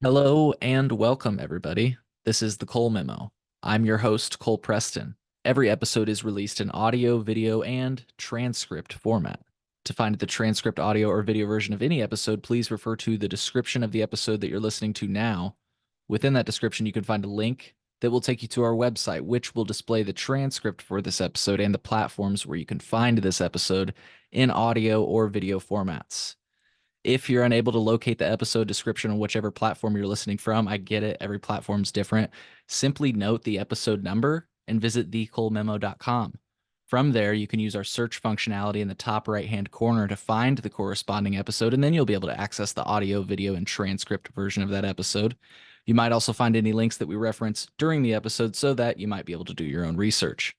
Hello and welcome, everybody. This is the Cole Memo. I'm your host, Cole Preston. Every episode is released in audio, video, and transcript format. To find the transcript, audio, or video version of any episode, please refer to the description of the episode that you're listening to now. Within that description, you can find a link that will take you to our website, which will display the transcript for this episode and the platforms where you can find this episode in audio or video formats. If you're unable to locate the episode description on whichever platform you're listening from, I get it. Every platform's different. Simply note the episode number and visit thecolememo.com. From there, you can use our search functionality in the top right-hand corner to find the corresponding episode, and then you'll be able to access the audio, video, and transcript version of that episode. You might also find any links that we reference during the episode so that you might be able to do your own research.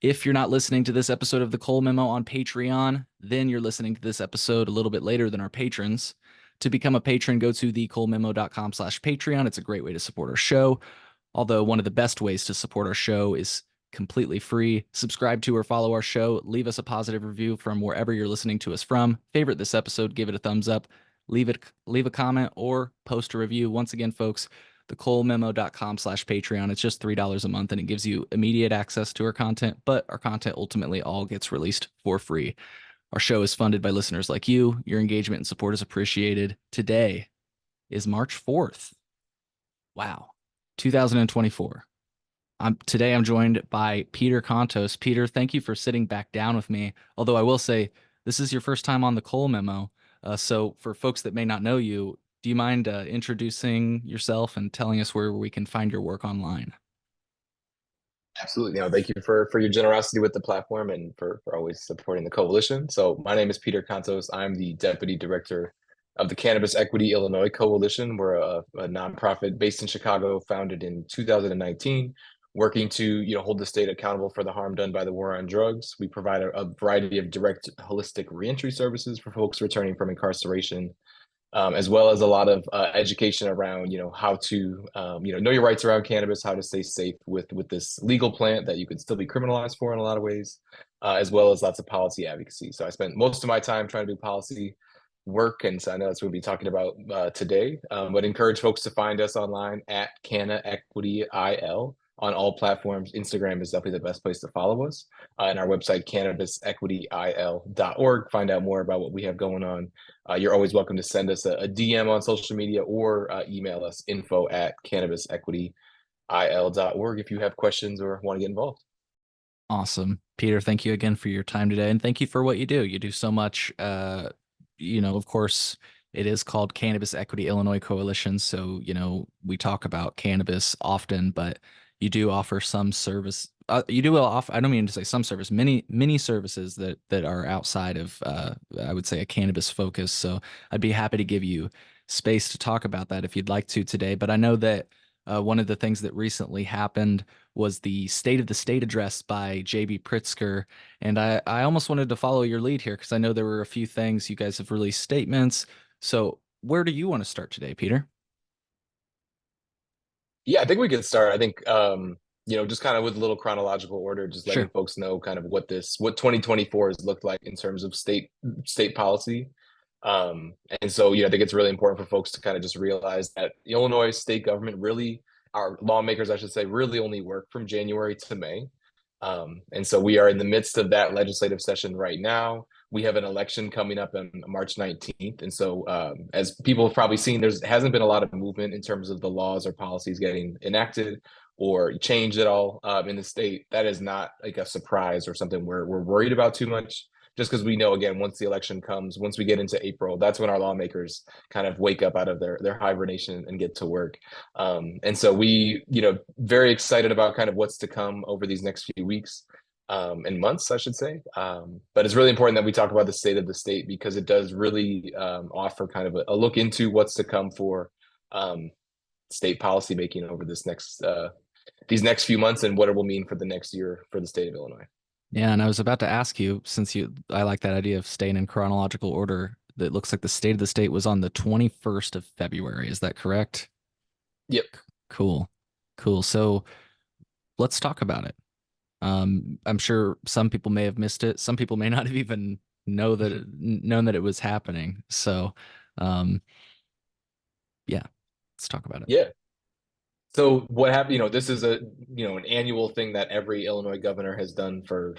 If you're not listening to this episode of the Cole Memo on Patreon, then you're listening to this episode a little bit later than our patrons. To become a patron, go to thecolememo.com/Patreon. It's a great way to support our show. Although one of the best ways to support our show is completely free. Subscribe to or follow our show. Leave us a positive review from wherever you're listening to us from. Favorite this episode, give it a thumbs up. Leave a comment or post a review. Once again, folks, thecolememo.com/Patreon. It's just $3 a month, and it gives you immediate access to our content, but our content ultimately all gets released for free. Our show is funded by listeners like you. Your engagement and support is appreciated. Today is March 4th. Wow. 2024. Today I'm joined by Peter Contos. Peter, thank you for sitting back down with me. Although I will say this is your first time on the Cole Memo. So for folks that may not know you, do you mind introducing yourself and telling us where we can find your work online? Absolutely. Thank you for your generosity with the platform and for always supporting the coalition. So my name is Peter Contos. I'm the Deputy Director of the Cannabis Equity Illinois Coalition. We're a nonprofit based in Chicago, founded in 2019, working to hold the state accountable for the harm done by the war on drugs. We provide a variety of direct holistic reentry services for folks returning from incarceration, as well as a lot of education around, how to, know your rights around cannabis, how to stay safe with this legal plant that you could still be criminalized for in a lot of ways, as well as lots of policy advocacy. So I spent most of my time trying to do policy work, and so I know that's what we'll be talking about today. But encourage folks to find us online at Canna Equity IL on all platforms. Instagram is definitely the best place to follow us, and our website cannabisequityil.org. Find out more about what we have going on. You're always welcome to send us a DM on social media or email us info@cannabisequityil.org if you have questions or want to get involved. Awesome. Peter, thank you again for your time today, and thank you for what you do. You do so much. Of course, it is called Cannabis Equity Illinois Coalition, so, we talk about cannabis often, but you do offer some service. You do offer, I don't mean to say some service, many services that are outside of, I would say, a cannabis focus. So I'd be happy to give you space to talk about that if you'd like to today. But I know that one of the things that recently happened was the State of the State address by J.B. Pritzker. And I almost wanted to follow your lead here because I know there were a few things. You guys have released statements. So where do you want to start today, Peter? Yeah, I think we could start. I think just kind of with a little chronological order, just letting Sure. folks know kind of what 2024 has looked like in terms of state policy. And so, I think it's really important for folks to kind of just realize that the Illinois state government really, our lawmakers, I should say, really only work from January to May. And so we are in the midst of that legislative session right now. We have an election coming up on March 19th. And so, as people have probably seen, there hasn't been a lot of movement in terms of the laws or policies getting enacted or changed at all in the state. That is not like a surprise or something we're worried about too much, just because we know, again, once the election comes, once we get into April, that's when our lawmakers kind of wake up out of their hibernation and get to work. And so we, very excited about kind of what's to come over these next few weeks and months, I should say. But it's really important that we talk about the state of the state because it does really offer kind of a look into what's to come for state policy making over these next few months and what it will mean for the next year for the state of Illinois. Yeah, and I was about to ask you, since I like that idea of staying in chronological order, that looks like the State of the State was on the 21st of February. Is that correct? Yep. Cool. Cool. So let's talk about it. I'm sure some people may have missed it. Some people may not have even known that it was happening. So, um, yeah. Let's talk about it. Yeah. So what happened, this is an annual thing that every Illinois governor has done for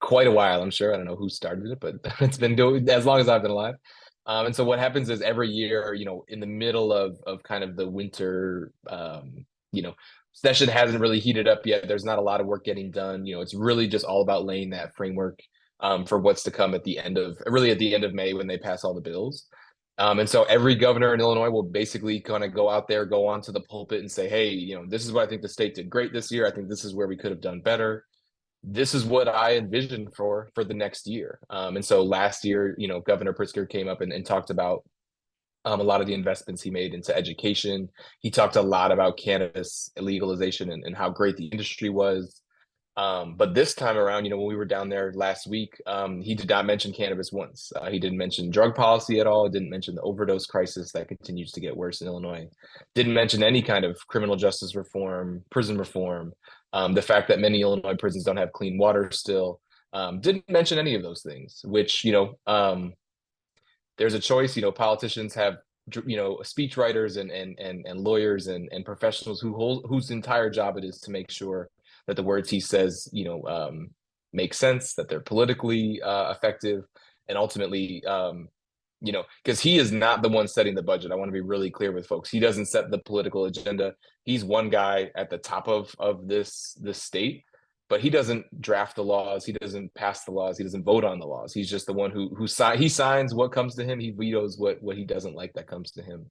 quite a while, I'm sure. I don't know who started it, but it's been doing as long as I've been alive. And so what happens is every year, in the middle of kind of the winter, session hasn't really heated up yet. There's not a lot of work getting done. It's really just all about laying that framework for what's to come at the end of May when they pass all the bills. And so every governor in Illinois will basically kind of go out there, go onto the pulpit and say, hey, this is what I think the state did great this year. I think this is where we could have done better. This is what I envisioned for the next year. And so last year, Governor Pritzker came up and talked about a lot of the investments he made into education. He talked a lot about cannabis legalization and how great the industry was. But this time around, when we were down there last week, he did not mention cannabis once. He didn't mention drug policy at all. Didn't mention the overdose crisis that continues to get worse in Illinois. Didn't mention any kind of criminal justice reform, prison reform, the fact that many Illinois prisons don't have clean water still. Didn't mention any of those things, which, there's a choice. Politicians have speech writers and lawyers and professionals whose entire job it is to make sure that the words he says make sense, that they're politically effective, and ultimately because he is not the one setting the budget. I want to be really clear with folks. He doesn't set the political agenda. He's one guy at the top of this state, but he doesn't draft the laws. He doesn't pass the laws. He doesn't vote on the laws. He's just the one who he signs what comes to him. He vetoes what he doesn't like that comes to him.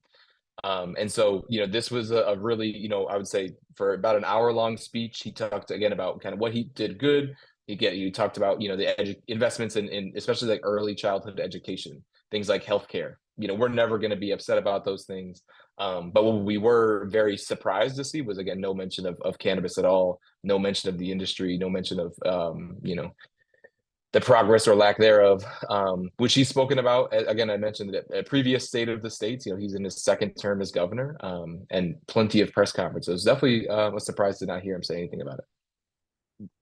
And so, this was a really, I would say for about an hour long speech, he talked again about kind of what he did good. He talked about, the investments in especially like early childhood education, things like healthcare. We're never going to be upset about those things. But what we were very surprised to see was, again, no mention of cannabis at all, no mention of the industry, no mention of, the progress or lack thereof, which he's spoken about. Again, I mentioned that a previous state of the states, he's in his second term as governor, and plenty of press conferences. Definitely a surprise to not hear him say anything about it.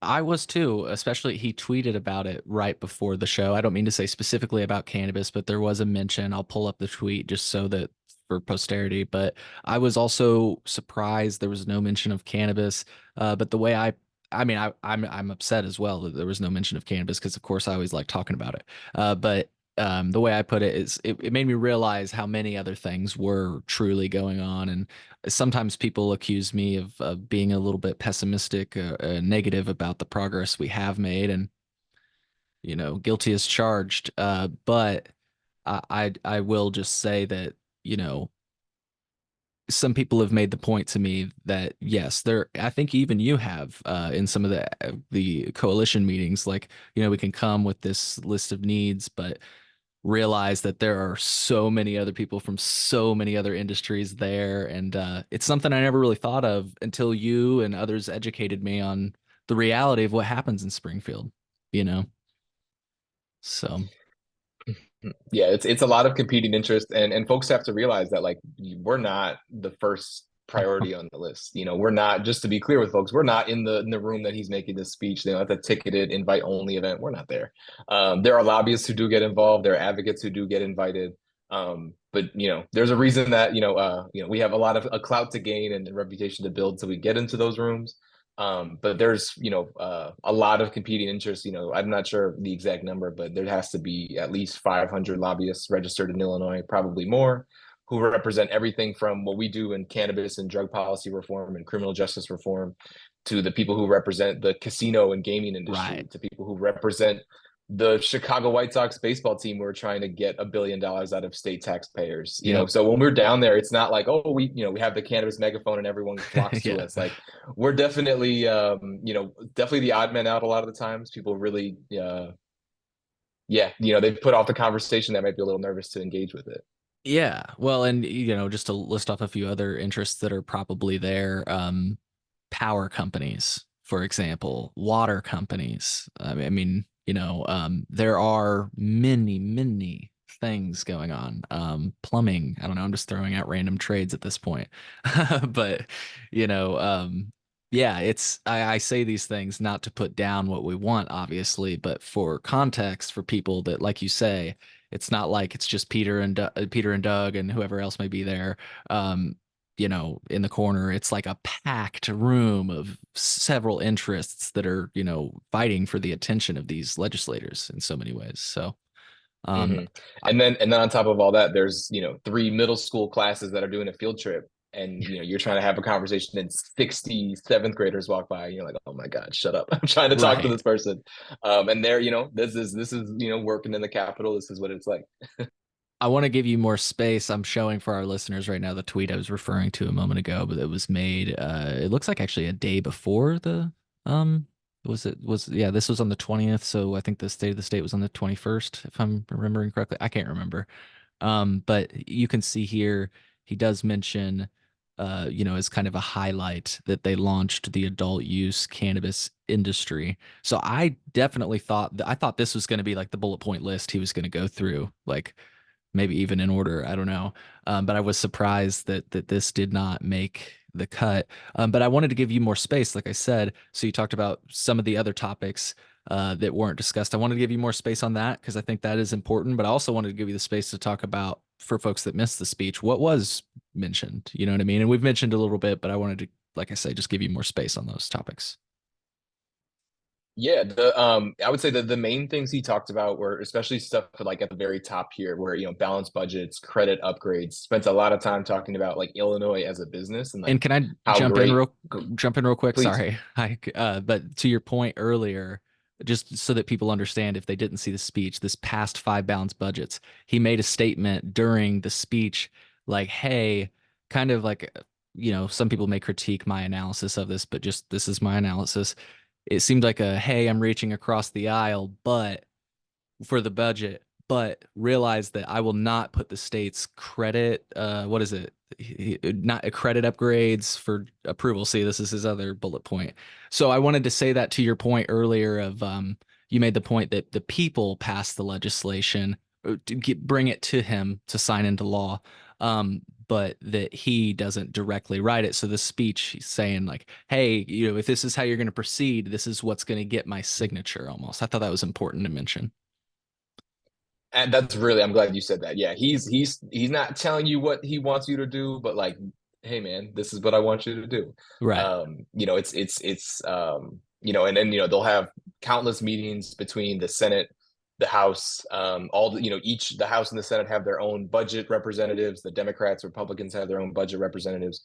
I was too, especially he tweeted about it right before the show. I don't mean to say specifically about cannabis, but there was a mention. I'll pull up the tweet just so that for posterity. But I was also surprised there was no mention of cannabis. But the way I mean, I'm upset as well that there was no mention of cannabis because, of course, I always like talking about it. But the way I put it is it made me realize how many other things were truly going on. And sometimes people accuse me of being a little bit pessimistic, negative about the progress we have made. And, guilty as charged. But I will just say that, some people have made the point to me that yes, I think even you have in some of the coalition meetings, like, we can come with this list of needs, but realize that there are so many other people from so many other industries there. And it's something I never really thought of until you and others educated me on the reality of what happens in Springfield, you know? So, Yeah, it's a lot of competing interest, and folks have to realize that like we're not the first priority on the list. We're not, just to be clear with folks, we're not in the room that he's making this speech. At the ticketed invite only event, we're not there. There are lobbyists who do get involved. There are advocates who do get invited. But there's a reason that we have a lot of a clout to gain and a reputation to build, so we get into those rooms. But there's, a lot of competing interests. I'm not sure the exact number, but there has to be at least 500 lobbyists registered in Illinois, probably more, who represent everything from what we do in cannabis and drug policy reform and criminal justice reform to the people who represent the casino and gaming industry, right. to people who represent the Chicago White Sox baseball team. We're trying to get $1 billion out of state taxpayers. Yep. So when we're down there, it's not like, oh, we have the cannabis megaphone and everyone flocks to Yeah. us. Like we're definitely, definitely the odd man out a lot of the times. People really, yeah, they put off the conversation that might be a little nervous to engage with it. Yeah. Well, and just to list off a few other interests that are probably there, power companies, for example, water companies. I mean, there are many, many things going on. Plumbing, I don't know, I'm just throwing out random trades at this point. But, you know, um, yeah, I say these things not to put down what we want, obviously, but for context for people that, like you say, It's not like it's just Peter and Doug and whoever else may be there, um, in the corner. It's like a packed room of several interests that are, fighting for the attention of these legislators in so many ways. So, um, Hmm. And then on top of all that, there's, three middle school classes that are doing a field trip. And you're trying to have a conversation and 60 seventh graders walk by and you're like, oh my God, shut up. I'm trying to talk to right. this person. And they're, this is, working in the Capitol. This is what it's like. I want to give you more space. I'm showing for our listeners right now the tweet I was referring to a moment ago, but it was made. It looks like actually a day before the. Um, yeah, this was on the 20th, so I think the State of the State was on the 21st, if I'm remembering correctly. I can't remember. But you can see here he does mention, as kind of a highlight that they launched the adult use cannabis industry. So I thought this was going to be like the bullet point list he was going to go through, like maybe even in order. I don't know. But I was surprised that this did not make the cut. But I wanted to give you more space, like I said. So you talked about some of the other topics that weren't discussed. I wanted to give you more space on that because I think that is important. But I also wanted to give you the space to talk about, for folks that missed the speech, what was mentioned. You know what I mean? And we've mentioned a little bit, but I wanted to, like I say, just give you more space on those topics. Yeah, I would say that the main things he talked about were especially stuff like at the very top here, where balanced budgets, credit upgrades. Spent a lot of time talking about like Illinois as a business and And like can I how great. jump in real quick? Please. Sorry. But to your point earlier, just so that people understand if they didn't see the speech, this past five balanced budgets, he made a statement during the speech like, hey, kind of like, some people may critique my analysis of this, but just this is my analysis. It seemed like hey, I'm reaching across the aisle, but for the budget, but realize that I will not put the state's credit, what is it? Not credit upgrades for approval. See, this is his other bullet point. So I wanted to say that to your point earlier of you made the point that the people pass the legislation, bring it to him to sign into law. But that he doesn't directly write it. So the speech he's saying like, hey, if this is how you're going to proceed, this is what's going to get my signature almost. I thought that was important to mention. And that's really, I'm glad you said that. Yeah, he's not telling you what he wants you to do, but like, hey man, this is what I want you to do. Right. And then they'll have countless meetings between the Senate, the House, all the each the House and the Senate have their own budget representatives. The Democrats, Republicans have their own budget representatives.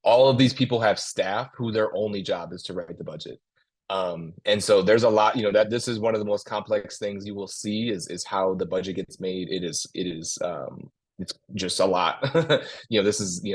All of these people have staff who their only job is to write the budget. And so there's a lot, that this is one of the most complex things you will see is how the budget gets made. It's just a lot. This is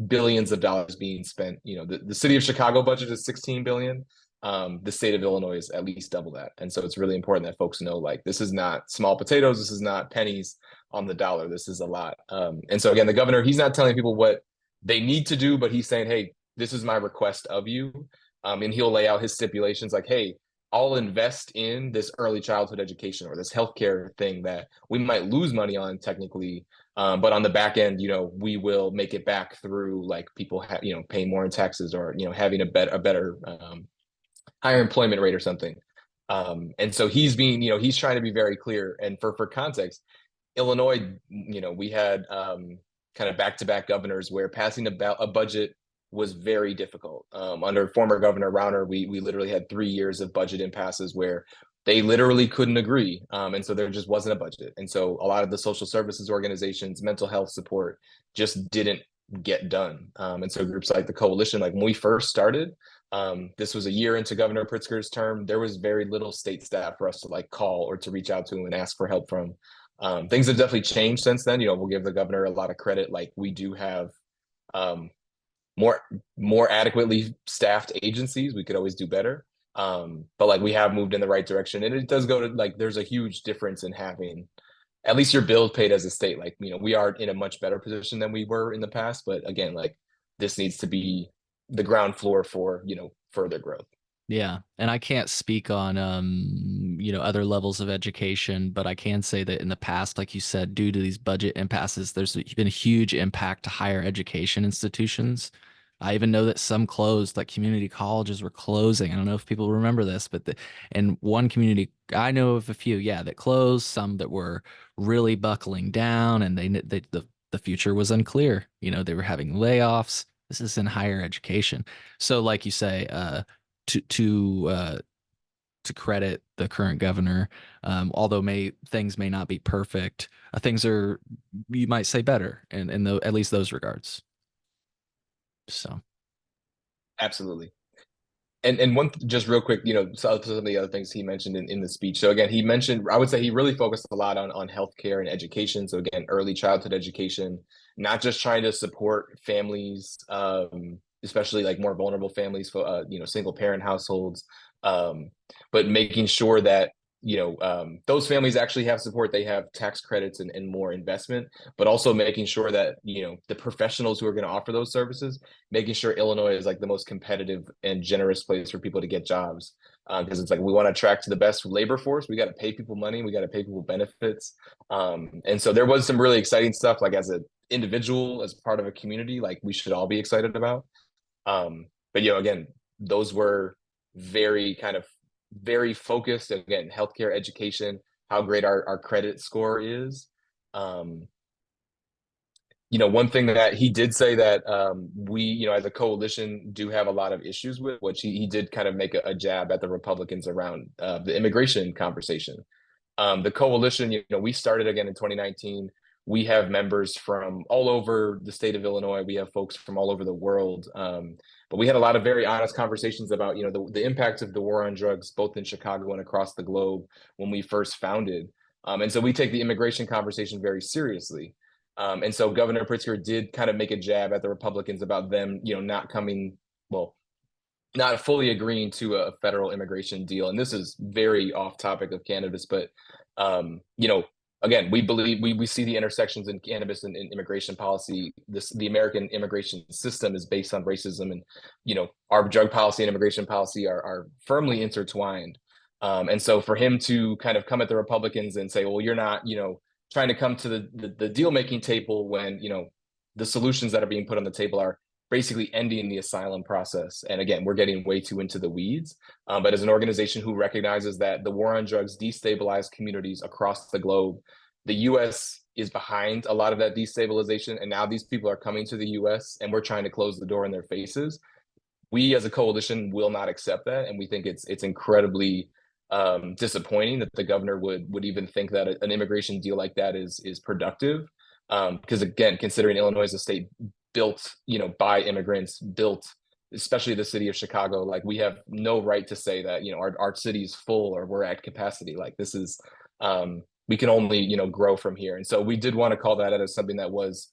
billions of dollars being spent. The city of Chicago budget is 16 billion. The state of Illinois is at least double that. And so it's really important that folks know like this is not small potatoes, this is not pennies on the dollar. This is a lot. And so again, the governor, he's not telling people what they need to do, but he's saying, hey, this is my request of you. And he'll lay out his stipulations like, hey, I'll invest in this early childhood education or this healthcare thing that we might lose money on technically, but on the back end, we will make it back through like people paying more in taxes or having a better higher employment rate or something. And so he's trying to be very clear. And for context, Illinois, we had kind of back-to-back governors where passing a budget was very difficult. Under former Governor Rauner, we literally had 3 years of budget impasses where they literally couldn't agree. And so there just wasn't a budget. And so a lot of the social services organizations, mental health support just didn't get done. And so groups like the Coalition, like when we first started, this was a year into Governor Pritzker's term, there was very little state staff for us to like call or to reach out to and ask for help from. Things have definitely changed since then. We'll give the governor a lot of credit. Like we do have um, more adequately staffed agencies. We could always do better. But like we have moved in the right direction. And it does go to like there's a huge difference in having at least your bills paid as a state. Like, we are in a much better position than we were in the past. But again, like this needs to be the ground floor for, further growth. Yeah, and I can't speak on other levels of education, but I can say that in the past, like you said, due to these budget impasses, there's been a huge impact to higher education institutions. I even know that some closed, like community colleges were closing. I don't know if people remember this, but in one community, I know of a few, yeah, that closed, some that were really buckling down, and the future was unclear. You know, they were having layoffs. This is in higher education. So, like you say, to to uh, to credit the current governor, although may things may not be perfect, things are, you might say, better in at least those regards. So, Absolutely. And one just real quick, some of the other things he mentioned in the speech. So again, he mentioned, I would say he really focused a lot on healthcare and education. So again, early childhood education, not just trying to support families, especially like more vulnerable families, for single parent households, um, but making sure that those families actually have support. They have tax credits and more investment, but also making sure that the professionals who are going to offer those services, making sure Illinois is like the most competitive and generous place for people to get jobs. Because it's like we want to attract the best labor force. We got to pay people money. We got to pay people benefits. And so there was some really exciting stuff, like as an individual, as part of a community, like we should all be excited about. But again, those were very kind of very focused. Again, healthcare, education, how great our credit score is. Um, One thing that he did say that we, as a coalition, do have a lot of issues with, which he did kind of make a jab at the Republicans around the immigration conversation. The coalition, we started again in 2019. We have members from all over the state of Illinois. We have folks from all over the world. But we had a lot of very honest conversations about, the impact of the war on drugs, both in Chicago and across the globe when we first founded. And so we take the immigration conversation very seriously. And so Governor Pritzker did kind of make a jab at the Republicans about them, not coming, well, not fully agreeing to a federal immigration deal. And this is very off topic of cannabis, but again, we believe we see the intersections in cannabis and immigration policy. The American immigration system is based on racism, and our drug policy and immigration policy are firmly intertwined. And so for him to kind of come at the Republicans and say, well, you're not, trying to come to the deal making table when the solutions that are being put on the table are basically ending the asylum process. And again, we're getting way too into the weeds. But as an organization who recognizes that the war on drugs destabilized communities across the globe, the U.S. is behind a lot of that destabilization. And now these people are coming to the U.S. and we're trying to close the door in their faces. We as a coalition will not accept that. And we think it's incredibly disappointing that the governor would even think that an immigration deal like that is productive. Because again, considering Illinois is a state built, by immigrants, built, especially the city of Chicago, like we have no right to say that, our city is full or we're at capacity. Like this is, we can only, grow from here. And so we did want to call that out as something that was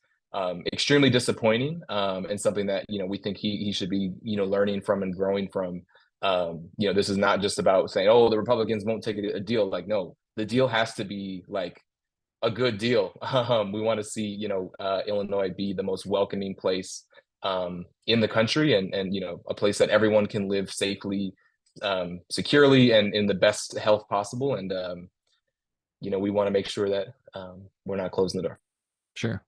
extremely disappointing, and something that, we think he should be, learning from and growing from. This is not just about saying, oh, the Republicans won't take a deal. Like, no, the deal has to be like a good deal. We want to see, Illinois be the most welcoming place in the country, and a place that everyone can live safely, securely, and in the best health possible. And we want to make sure that we're not closing the door. sure.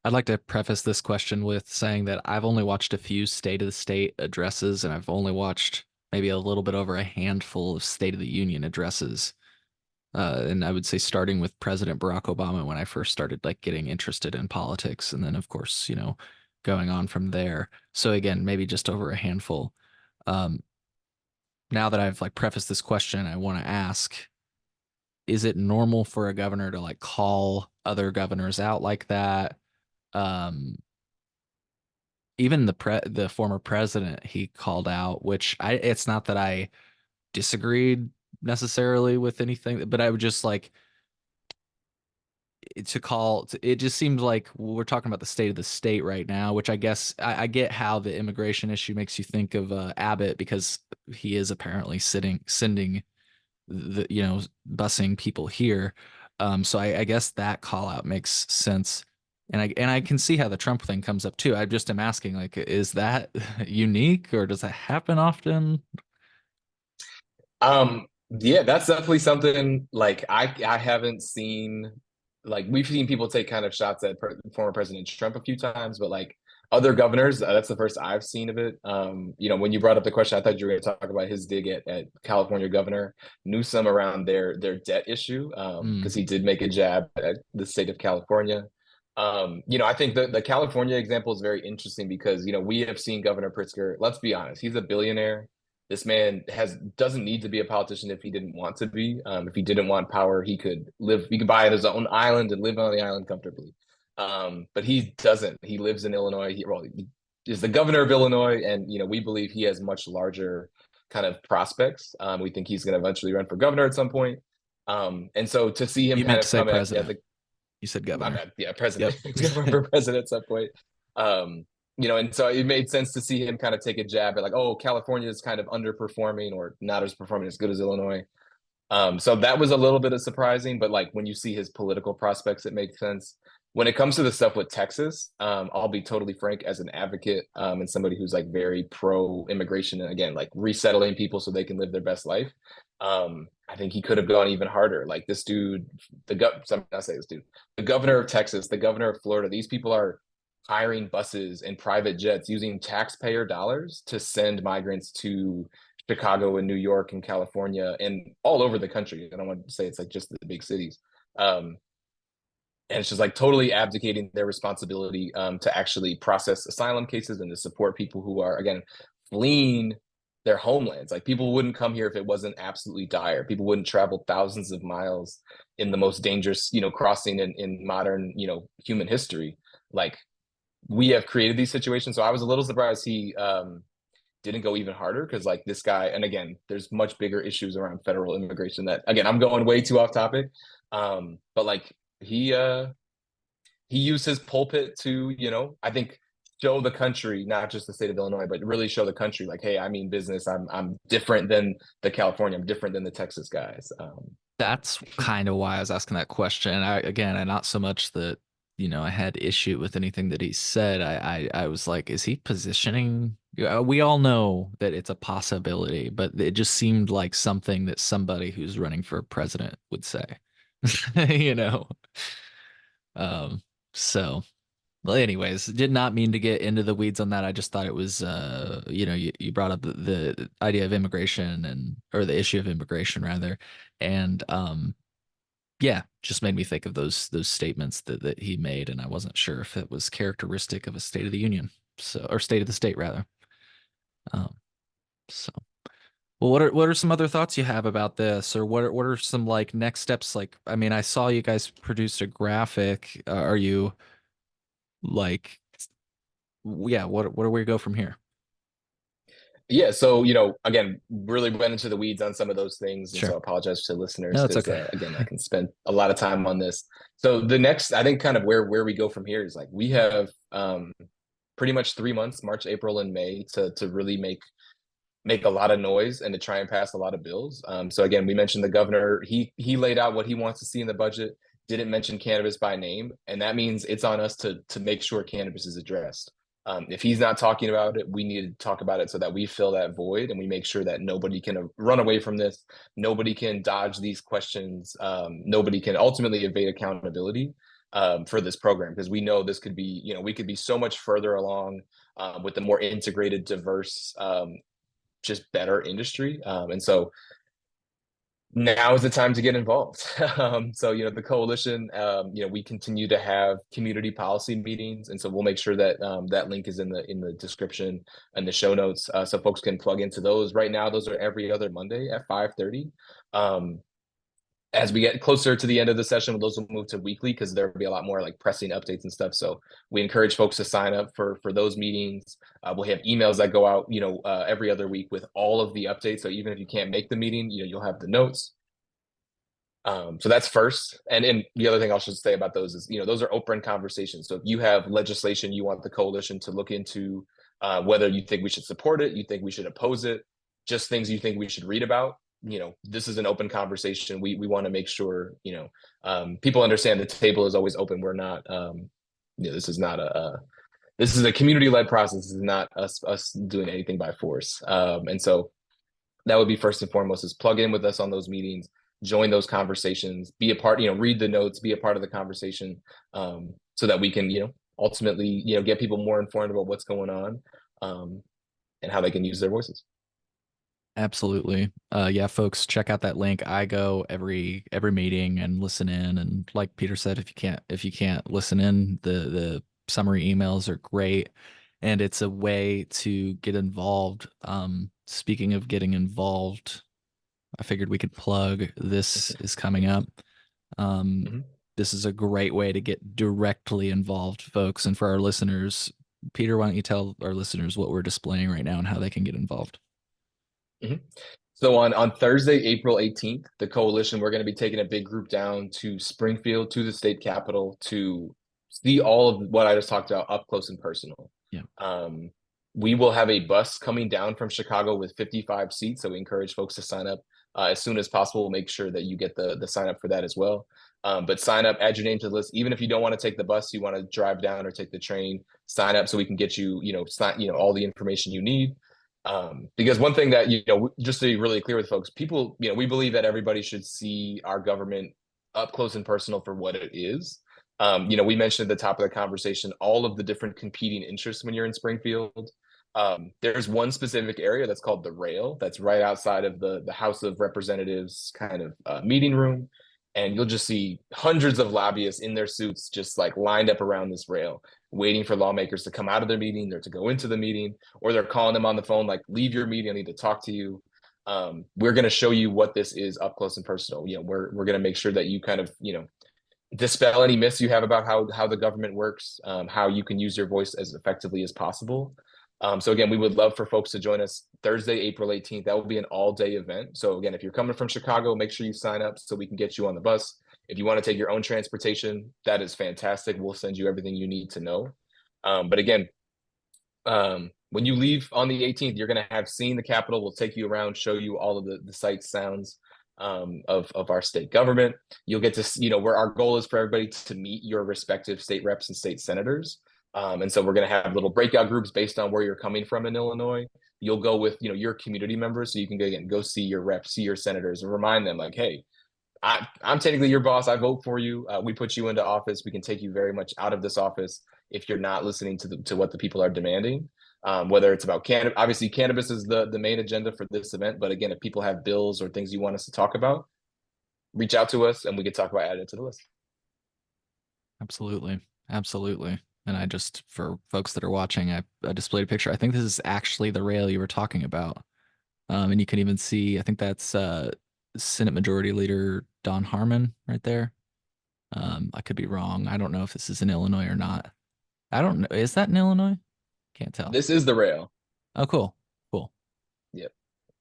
I'd like to preface this question with saying that I've only watched a few State of the State addresses, and I've only watched maybe a little bit over a handful of State of the Union addresses. And I would say starting with President Barack Obama when I first started like getting interested in politics, and then of course, going on from there. So again, maybe just over a handful. Um, Now that I've like prefaced this question, I want to ask, is it normal for a governor to like call other governors out like that? Um, Even the former president he called out, which it's not that I disagreed necessarily with anything, but I would just like to call it just seems like we're talking about the state of the state right now, which I guess I get how the immigration issue makes you think of Abbott because he is apparently sending the busing people here. So I guess that call out makes sense. And I can see how the Trump thing comes up too. I just am asking, like, is that unique or does that happen often? Yeah, that's definitely something like I haven't seen. Like we've seen people take kind of shots at former President Trump a few times, but like Other governors, that's the first I've seen of it. When you brought up the question, I thought you were going to talk about his dig at California Governor Newsom around their debt issue, Mm. because he did make a jab at the state of California. I think the California example is very interesting because, we have seen Governor Pritzker. Let's be honest, he's a billionaire. This man doesn't need to be a politician if he didn't want to be. If he didn't want power, he could buy his own island and live on the island comfortably. But he doesn't. He lives in Illinois. He is the governor of Illinois, and we believe he has much larger kind of prospects. We think he's going to eventually run for governor at some point. And so to see him You kind meant to of say come at president. the You said my governor. bad, yeah, president, Yep. he's going to run for president at some point. And so it made sense to see him kind of take a jab at like, oh, California is kind of underperforming or not as performing as good as Illinois. So that was a little bit of surprising, but like when you see his political prospects, it makes sense. When it comes to the stuff with Texas, I'll be totally frank as an advocate, and somebody who's like very pro immigration and again, like resettling people so they can live their best life. I think he could have gone even harder. Like this dude, I'm not saying this dude, the governor of Texas, the governor of Florida, these people are hiring buses and private jets using taxpayer dollars to send migrants to Chicago and New York and California and all over the country. I don't want to say it's like just the big cities. And it's just like totally abdicating their responsibility to actually process asylum cases and to support people who are, again, fleeing their homelands. Like people wouldn't come here if it wasn't absolutely dire. People wouldn't travel thousands of miles in the most dangerous, crossing in modern, human history. Like we have created these situations. So I was a little surprised he didn't go even harder because like this guy, and again, there's much bigger issues around federal immigration that again, I'm going way too off topic. But like he used his pulpit to, I think show the country, not just the state of Illinois, but really show the country like, hey, I mean business. I'm different than the California, I'm different than the Texas guys. That's kind of why I was asking that question. I not so much that, I had issue with anything that he said. I was like, is he positioning? We all know that it's a possibility, but it just seemed like something that somebody who's running for president would say, you know? Um, so, well, anyways, did not mean to get into the weeds on that. I just thought it was, you brought up the idea of immigration or the issue of immigration rather. And, yeah, just made me think of those statements that he made, and I wasn't sure if it was characteristic of a State of the Union, or State of the State rather. Um, so, well, what are some other thoughts you have about this, or what are some like next steps? Like, I mean, I saw you guys produced a graphic. Are you like, yeah, where do we go from here? Yeah, so again, really went into the weeds on some of those things, and so Sure. I apologize to listeners No, it's because okay. again, I can spend a lot of time on this. So the next, I think, kind of where we go from here is like we have pretty much 3 months, March, April, and May, to really make a lot of noise and to try and pass a lot of bills. So again, we mentioned the governor. He laid out what he wants to see in the budget. Didn't mention cannabis by name, and that means it's on us to make sure cannabis is addressed. If he's not talking about it, we need to talk about it so that we fill that void and we make sure that nobody can run away from this. Nobody can dodge these questions. Nobody can ultimately evade accountability for this program because we know this could be, we could be so much further along with the more integrated, diverse, just better industry. And so now is the time to get involved. So, the coalition, we continue to have community policy meetings. And so we'll make sure that that link is in the description and the show notes so folks can plug into those. Right now, those are every other Monday at 5:30. As we get closer to the end of the session, those will move to weekly because there will be a lot more like pressing updates and stuff. So we encourage folks to sign up for those meetings. We'll have emails that go out, every other week with all of the updates. So even if you can't make the meeting, you'll have the notes. So that's first. And the other thing I'll just say about those is, those are open conversations. So if you have legislation you want the coalition to look into, whether you think we should support it, you think we should oppose it, just things you think we should read about, this is an open conversation. We want to make sure, people understand the table is always open. We're not, this is not this is a community-led process. This is not us doing anything by force. And so that would be first and foremost is plug in with us on those meetings, join those conversations, be a part, read the notes, be a part of the conversation, so that we can, ultimately, get people more informed about what's going on, um, and how they can use their voices. Absolutely. Yeah, folks, check out that link. I go every meeting and listen in. And like Peter said, if you can't listen in, the summary emails are great. And it's a way to get involved. Speaking of getting involved, I figured we could plug this is coming up. Um, Mhm. this is a great way to get directly involved, folks. And for our listeners, Peter, why don't you tell our listeners what we're displaying right now and how they can get involved? Mhm. So on Thursday, April 18th, the coalition, we're going to be taking a big group down to Springfield, to the state capitol, to see all of what I just talked about up close and personal. Yeah. Um, we will have a bus coming down from Chicago with 55 seats, so we encourage folks to sign up as soon as possible. We'll make sure that you get the sign up for that as well. But sign up, add your name to the list. Even if you don't want to take the bus, you want to drive down or take the train, sign up so we can get you, all the information you need. Because one thing that, just to be really clear with folks, people, we believe that everybody should see our government up close and personal for what it is. We mentioned at the top of the conversation all of the different competing interests when you're in Springfield. There's one specific area that's called the Rail, that's right outside of the House of Representatives kind of meeting room, and you'll just see hundreds of lobbyists in their suits just like lined up around this rail, waiting for lawmakers to come out of their meeting or to go into the meeting, or they're calling them on the phone like, leave your meeting, I need to talk to you. We're going to show you what this is up close and personal. We're going to make sure that you kind of, dispel any myths you have about how the government works, how you can use your voice as effectively as possible. So again, we would love for folks to join us Thursday, April 18th. That will be an all-day event. So again, if you're coming from Chicago, make sure you sign up so we can get you on the bus. If you want to take your own transportation, that is fantastic. We'll send you everything you need to know. But again, when you leave on the 18th, you're going to have seen the Capitol. We'll take you around, show you all of the sights, sounds of our state government. You'll get to, where our goal is for everybody to meet your respective state reps and state senators. And so we're going to have little breakout groups based on where you're coming from in Illinois. You'll go with, your community members, so you can go see your reps, see your senators, and remind them like, hey, I'm technically your boss. I vote for you. We put you into office. We can take you very much out of this office if you're not listening to what the people are demanding. Whether it's about cannabis, obviously cannabis is the main agenda for this event. But again, if people have bills or things you want us to talk about, reach out to us and we can talk about adding it to the list. Absolutely. Absolutely. And I just, for folks that are watching, I displayed a picture. I think this is actually the rail you were talking about. And you can even see, I think that's Senate Majority Leader Don Harmon right there. I could be wrong. I don't know if this is in Illinois or not. I don't know. Is that in Illinois? Can't tell. This is the rail. Oh, cool. Cool. Yep.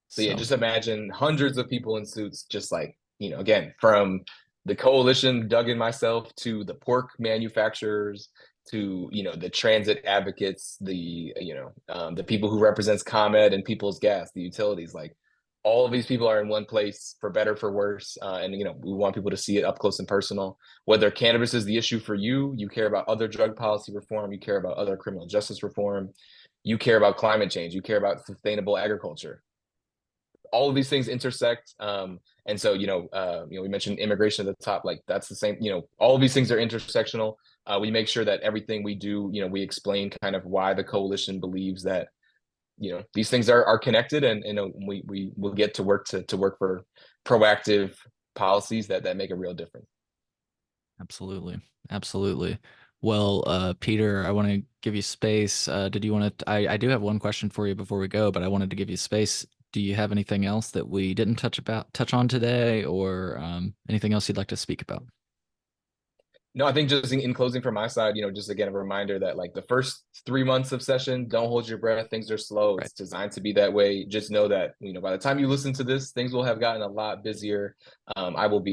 So yeah, So, just imagine hundreds of people in suits, just like, again, from the coalition, Doug and myself, to the pork manufacturers, to, the transit advocates, the people who represents ComEd and People's Gas, the utilities, like all of these people are in one place for better, for worse. And, we want people to see it up close and personal. Whether cannabis is the issue for you, you care about other drug policy reform, you care about other criminal justice reform, you care about climate change, you care about sustainable agriculture, all of these things intersect. And so, we mentioned immigration at the top, like that's the same, all of these things are intersectional. We make sure that everything we do, we explain kind of why the coalition believes that, these things are connected, and, we will get to work to work for proactive policies that make a real difference. absolutely. Absolutely. Well, Peter, I want to give you space. Did you want to? I do have one question for you before we go, but I wanted to give you space. Do you have anything else that we didn't touch on today, or anything else you'd like to speak about? No, I think just in closing from my side, just again, a reminder that like the first 3 months of session, don't hold your breath. Things are slow. Right. It's designed to be that way. Just know that, by the time you listen to this, things will have gotten a lot busier. I will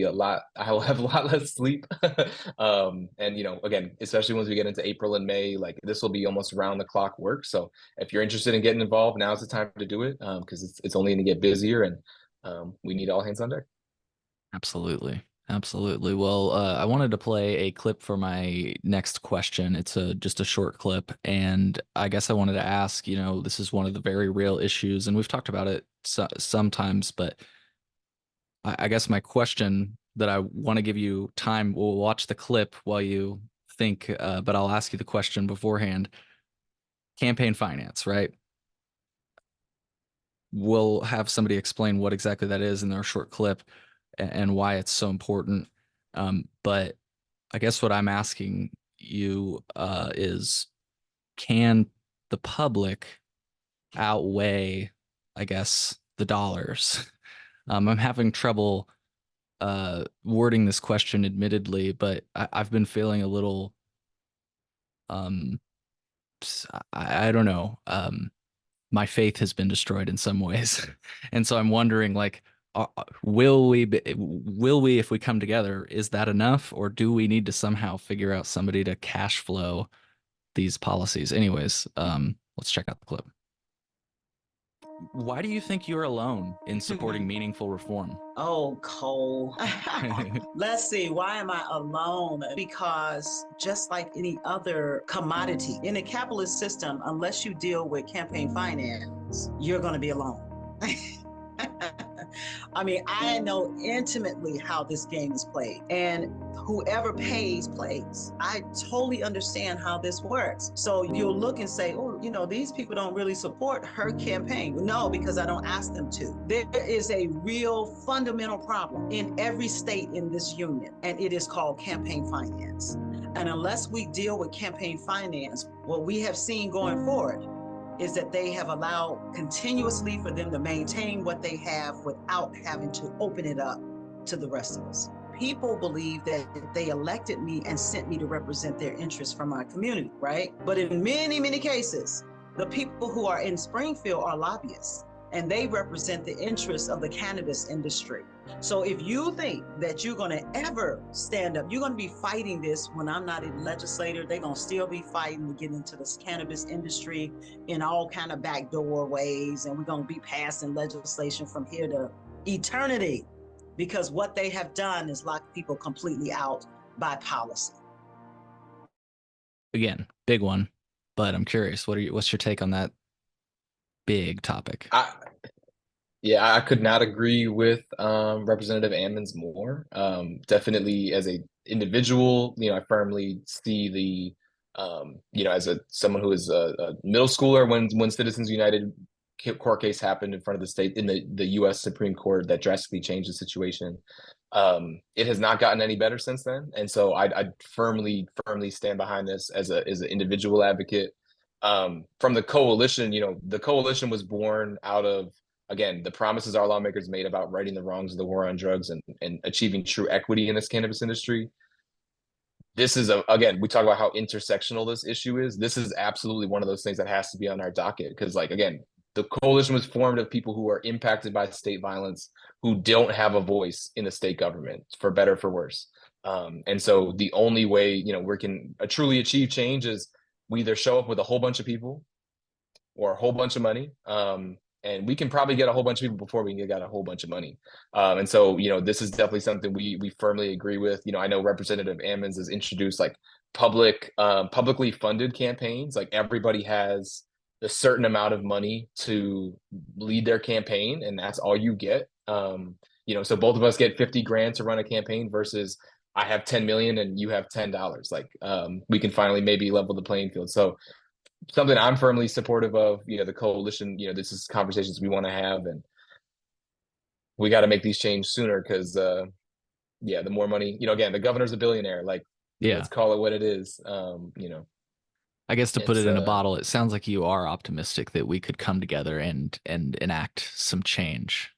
have a lot less sleep. And, again, especially once we get into April and May, like this will be almost round the clock work. So if you're interested in getting involved, now's the time to do it, because it's only going to get busier, and we need all hands on deck. Absolutely. Absolutely. Well, I wanted to play a clip for my next question. It's just a short clip, and I guess I wanted to ask, this is one of the very real issues, and we've talked about it sometimes, but I guess my question that I want to give you time, we'll watch the clip while you think, but I'll ask you the question beforehand. Campaign finance, right? We'll have somebody explain what exactly that is in their short clip and why it's so important. But I guess what I'm asking you is, can the public outweigh, I guess, the dollars? I'm having trouble wording this question, admittedly, but I've been feeling a little, um, I don't know. My faith has been destroyed in some ways, and so I'm wondering, like, will we, if we come together, is that enough, or do we need to somehow figure out somebody to cash flow these policies? Anyways, let's check out the clip. Why do you think you're alone in supporting meaningful reform? Oh, Cole. Let's see. Why am I alone? Because just like any other commodity in a capitalist system, unless you deal with campaign finance, you're going to be alone. I mean, I know intimately how this game is played, and whoever pays, plays. I totally understand how this works. So you'll look and say, oh, these people don't really support her campaign. No, because I don't ask them to. There is a real fundamental problem in every state in this union, and it is called campaign finance. And unless we deal with campaign finance, what we have seen going forward is that they have allowed continuously for them to maintain what they have without having to open it up to the rest of us. People believe that they elected me and sent me to represent their interests from my community, right? But in many, many cases, the people who are in Springfield are lobbyists, and they represent the interests of the cannabis industry. So if you think that you're going to ever stand up, you're going to be fighting this when I'm not a legislator. They're going to still be fighting to get into this cannabis industry in all kind of backdoor ways. And we're going to be passing legislation from here to eternity, because what they have done is lock people completely out by policy. Again, big one, but I'm curious, what's your take on that big topic? Yeah, I could not agree with Representative Ammons more. Definitely as a individual, I firmly see as someone who is a middle schooler when Citizens United court case happened in front of the state in the U.S. Supreme Court that drastically changed the situation. It has not gotten any better since then, and so I firmly stand behind this as an individual advocate. From the coalition, the coalition was born out of, again, the promises our lawmakers made about righting the wrongs of the war on drugs and achieving true equity in this cannabis industry. This is again, we talk about how intersectional this issue is. This is absolutely one of those things that has to be on our docket, because, like, again, the coalition was formed of people who are impacted by state violence, who don't have a voice in the state government, for better or for worse. And so the only way, we can truly achieve change is we either show up with a whole bunch of people or a whole bunch of money. And we can probably get a whole bunch of people before we can get a whole bunch of money. And so, this is definitely something we firmly agree with. I know Representative Ammons has introduced like publicly funded campaigns. Like, everybody has a certain amount of money to lead their campaign, and that's all you get. So both of us get 50 grand to run a campaign versus I have 10 million and you have $10. Like, we can finally maybe level the playing field. So something I'm firmly supportive of, the coalition, this is conversations we want to have, and we got to make these change sooner, because the more money, again, the governor's a billionaire, like, Yeah, let's call it what it is. I guess, to put It's it in a bottle, it sounds like you are optimistic that we could come together and enact some change.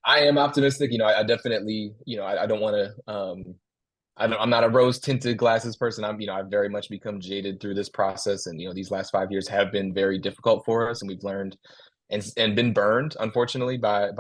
I am optimistic. I definitely, I don't want to, I'm not a rose tinted glasses person. I've very much become jaded through this process. And, these last 5 years have been very difficult for us, and we've learned and been burned, unfortunately, by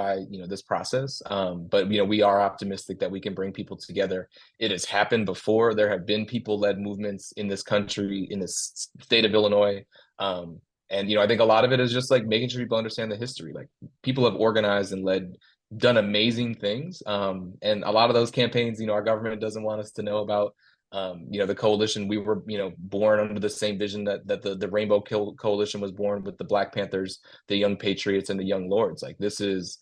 this process. But, we are optimistic that we can bring people together. It has happened before. There have been people led movements in this country, in this state of Illinois. And, I think a lot of it is just like making sure people understand the history. Like, people have organized and done amazing things. And a lot of those campaigns, our government doesn't want us to know about. The coalition, we were, born under the same vision that the Rainbow Coalition was born with, the Black Panthers, the Young Patriots, and the Young Lords. Like, this is,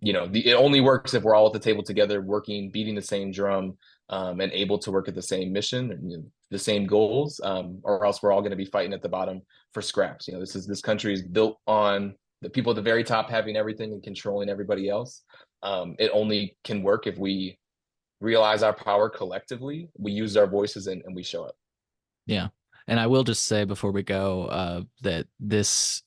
it only works if we're all at the table together, working, beating the same drum, and able to work at the same mission and the same goals, or else we're all going to be fighting at the bottom for scraps. This country is built on the people at the very top having everything and controlling everybody else. It only can work if we realize our power collectively, we use our voices, and we show up. Yeah. And I will just say before we go, that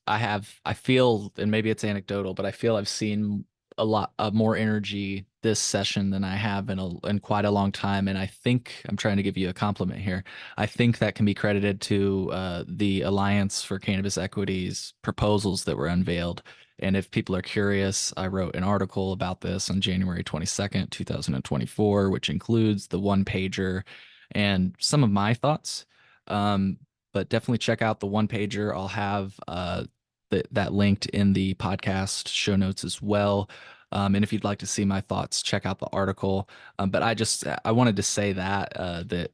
I feel, and maybe it's anecdotal, but I feel I've seen a lot of more energy this session than I have in quite a long time. And I think I'm trying to give you a compliment here. I think that can be credited to the Alliance for Cannabis Equities proposals that were unveiled. And if people are curious, I wrote an article about this on January 22nd, 2024, which includes the one pager and some of my thoughts. But definitely check out the one pager. I'll have that linked in the podcast show notes as well. And if you'd like to see my thoughts, check out the article. But I wanted to say that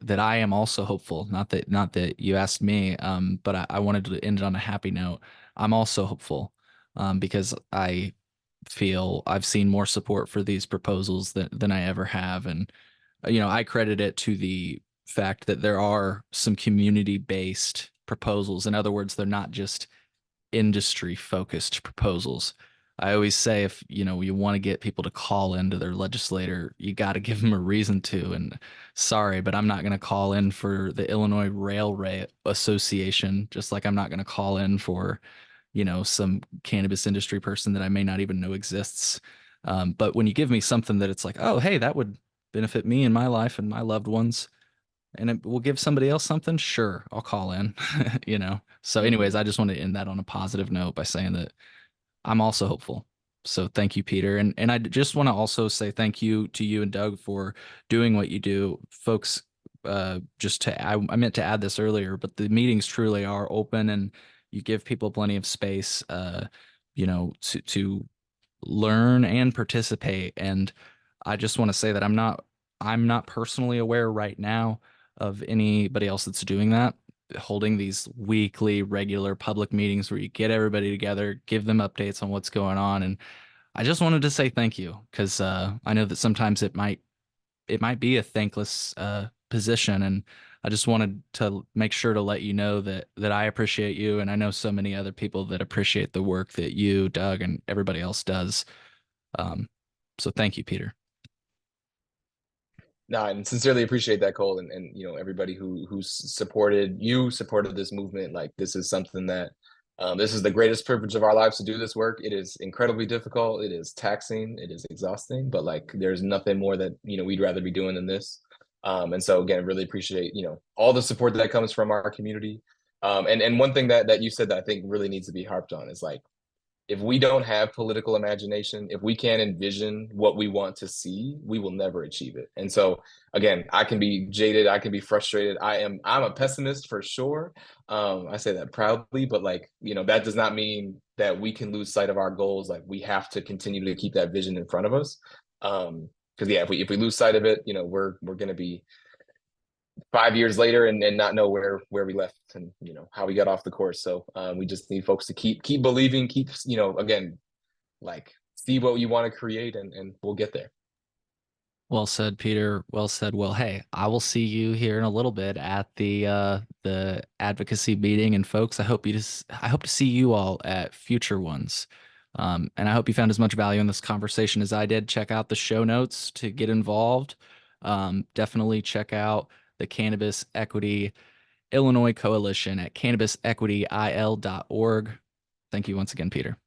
that I am also hopeful. Not that you asked me, but I wanted to end it on a happy note. I'm also hopeful because I feel I've seen more support for these proposals than I ever have, and I credit it to the fact that there are some community-based proposals. In other words, they're not just industry-focused proposals. I always say if, you want to get people to call into their legislator, you got to give them a reason to. And sorry, but I'm not going to call in for the Illinois Railway Association, just like I'm not going to call in for, some cannabis industry person that I may not even know exists. But when you give me something that it's like, oh, hey, that would benefit me and my life and my loved ones, and it will give somebody else something, sure, I'll call in, So anyways, I just want to end that on a positive note by saying that I'm also hopeful. So thank you, Peter. And I just want to also say thank you to you and Doug for doing what you do. Folks, I meant to add this earlier, but the meetings truly are open and you give people plenty of space, to learn and participate. And I just want to say that I'm not personally aware right now of anybody else that's doing that, holding these weekly regular public meetings where you get everybody together, give them updates on what's going on. And I just wanted to say thank you because I know that sometimes it might be a thankless position, and I just wanted to make sure to let you know that I appreciate you, and I know so many other people that appreciate the work that you, Doug, and everybody else does. Um, so thank you, Peter. No, and sincerely appreciate that, Cole, and everybody who supported this movement. Like, this is something that this is the greatest privilege of our lives to do this work. It is incredibly difficult. It is taxing. It is exhausting. But like, there's nothing more that we'd rather be doing than this. And so again, really appreciate all the support that comes from our community. And one thing that you said that I think really needs to be harped on is like, if we don't have political imagination, if we can't envision what we want to see, we will never achieve it. And so again, I can be jaded, I can be frustrated. I'm a pessimist for sure. I say that proudly, but like, that does not mean that we can lose sight of our goals. Like, we have to continue to keep that vision in front of us. Because yeah, if we lose sight of it, we're gonna be 5 years later and not know where we left and how we got off the course. So we just need folks to keep believing, keep again, like, see what you want to create, and we'll get there. Well said, Peter. Well said. Well, hey, I will see you here in a little bit at the advocacy meeting, and folks, I hope to see you all at future ones. And I hope you found as much value in this conversation as I did. Check out the show notes to get involved. Definitely check out the Cannabis Equity Illinois Coalition at cannabisequityil.org. Thank you once again, Peter.